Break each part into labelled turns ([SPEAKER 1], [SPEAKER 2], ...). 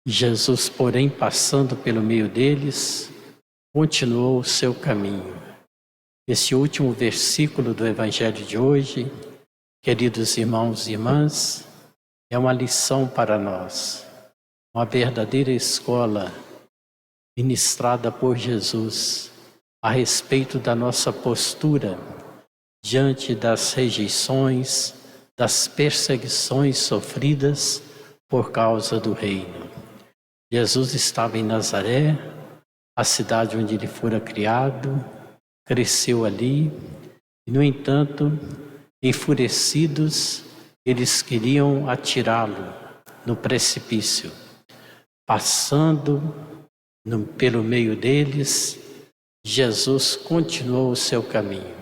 [SPEAKER 1] Jesus, porém, passando pelo meio deles, continuou o seu caminho. Esse último versículo do Evangelho de hoje, queridos irmãos e irmãs, é uma lição para nós, uma verdadeira escola ministrada por Jesus a respeito da nossa postura diante das rejeições, das perseguições sofridas por causa do reino. Jesus estava em Nazaré, a cidade onde ele fora criado, cresceu ali, e, no entanto, enfurecidos, eles queriam atirá-lo no precipício. Passando pelo meio deles, Jesus continuou o seu caminho.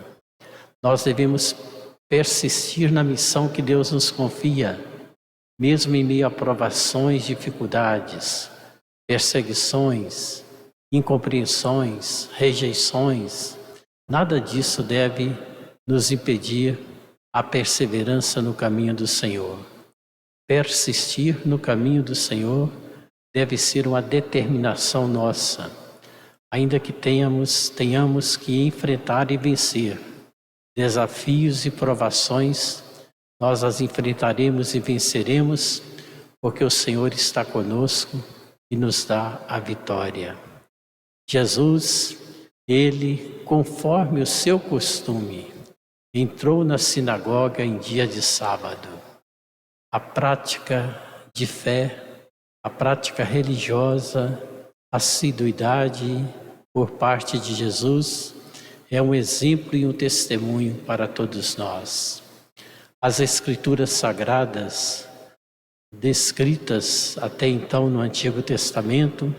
[SPEAKER 1] Nós devemos persistir na missão que Deus nos confia, mesmo em meio a provações, dificuldades, perseguições, incompreensões, rejeições. Nada disso deve nos impedir a perseverança no caminho do Senhor. Persistir no caminho do Senhor deve ser uma determinação nossa, ainda que tenhamos que enfrentar e vencer desafios e provações. Nós as enfrentaremos e venceremos, porque o Senhor está conosco e nos dá a vitória. Jesus, ele, conforme o seu costume, entrou na sinagoga em dia de sábado. A prática de fé, a prática religiosa, a assiduidade por parte de Jesus é um exemplo e um testemunho para todos nós. As Escrituras Sagradas, descritas até então no Antigo Testamento,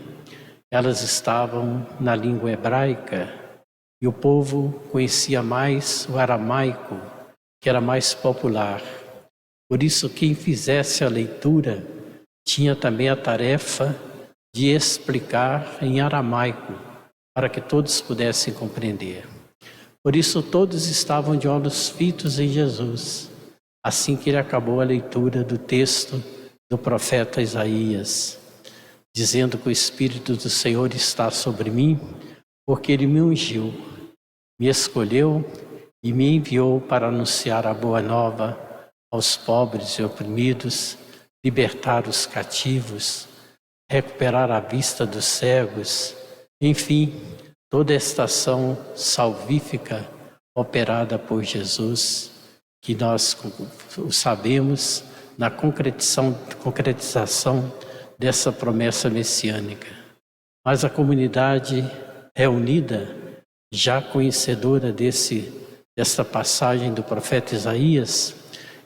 [SPEAKER 1] elas estavam na língua hebraica e o povo conhecia mais o aramaico, que era mais popular. Por isso, quem fizesse a leitura tinha também a tarefa de explicar em aramaico, para que todos pudessem compreender. Por isso, todos estavam de olhos fitos em Jesus, assim que ele acabou a leitura do texto do profeta Isaías, dizendo que o Espírito do Senhor está sobre mim, porque ele me ungiu, me escolheu e me enviou para anunciar a boa nova aos pobres e oprimidos, libertar os cativos, recuperar a vista dos cegos, enfim, toda esta ação salvífica operada por Jesus, que nós sabemos na concretização dessa promessa messiânica. Mas a comunidade reunida, já conhecedora desta passagem do profeta Isaías,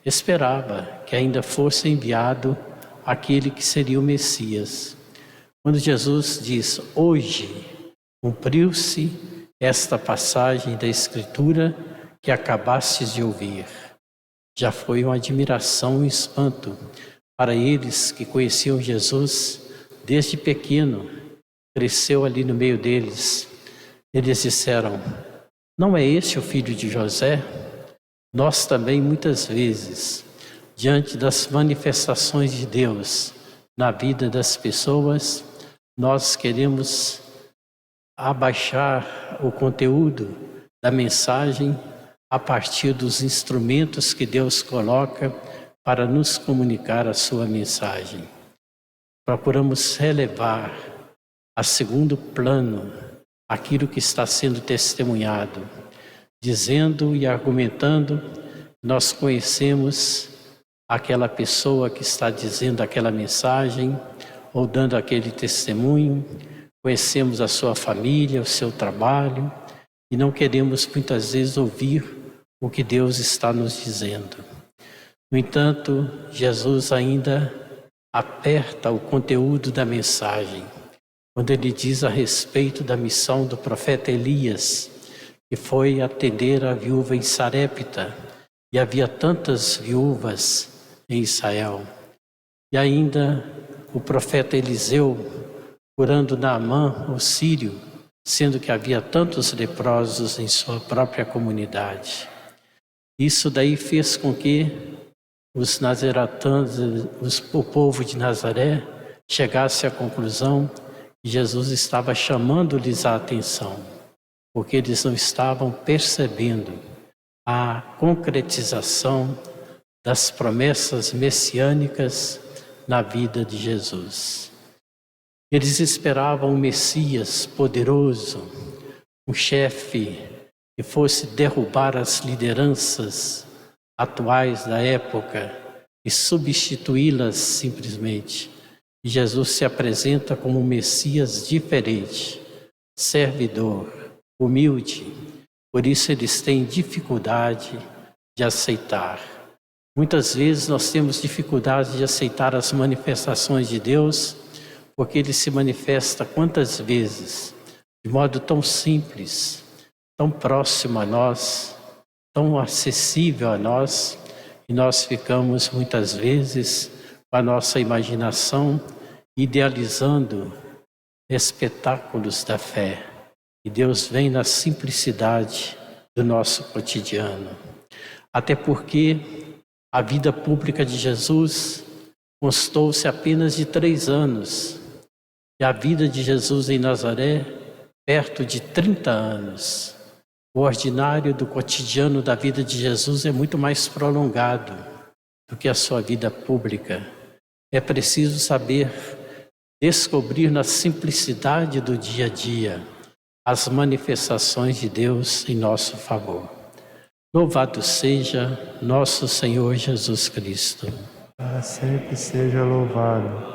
[SPEAKER 1] esperava que ainda fosse enviado aquele que seria o Messias. Quando Jesus diz, hoje cumpriu-se esta passagem da Escritura que acabastes de ouvir, já foi uma admiração e um espanto para eles que conheciam Jesus desde pequeno, cresceu ali no meio deles. Eles disseram, não é este o filho de José? Nós também muitas vezes, diante das manifestações de Deus na vida das pessoas, nós queremos abaixar o conteúdo da mensagem a partir dos instrumentos que Deus coloca para nos comunicar a sua mensagem. Procuramos relevar a segundo plano aquilo que está sendo testemunhado, dizendo e argumentando, nós conhecemos aquela pessoa que está dizendo aquela mensagem ou dando aquele testemunho, conhecemos a sua família, o seu trabalho e não queremos muitas vezes ouvir o que Deus está nos dizendo. No entanto, Jesus ainda aperta o conteúdo da mensagem, quando ele diz a respeito da missão do profeta Elias, que foi atender a viúva em Sarepta, e havia tantas viúvas em Israel. E ainda o profeta Eliseu, curando Naamã, o sírio, sendo que havia tantos leprosos em sua própria comunidade. Isso daí fez com que os nazaretanos, o povo de Nazaré, chegasse à conclusão que Jesus estava chamando-lhes a atenção, porque eles não estavam percebendo a concretização das promessas messiânicas na vida de Jesus. Eles esperavam um Messias poderoso, um chefe que fosse derrubar as lideranças atuais da época e substituí-las simplesmente. E Jesus se apresenta como um Messias diferente, servidor, humilde. Por isso eles têm dificuldade de aceitar. Muitas vezes nós temos dificuldade de aceitar as manifestações de Deus, porque Ele se manifesta quantas vezes, de modo tão simples, tão próximo a nós, tão acessível a nós, e nós ficamos muitas vezes com a nossa imaginação idealizando espetáculos da fé. E Deus vem na simplicidade do nosso cotidiano. Até porque a vida pública de Jesus constou-se apenas de 3 anos. E a vida de Jesus em Nazaré, perto de 30 anos. O ordinário do cotidiano da vida de Jesus é muito mais prolongado do que a sua vida pública. É preciso saber descobrir na simplicidade do dia a dia as manifestações de Deus em nosso favor. Louvado seja nosso Senhor Jesus Cristo.
[SPEAKER 2] Para sempre seja louvado.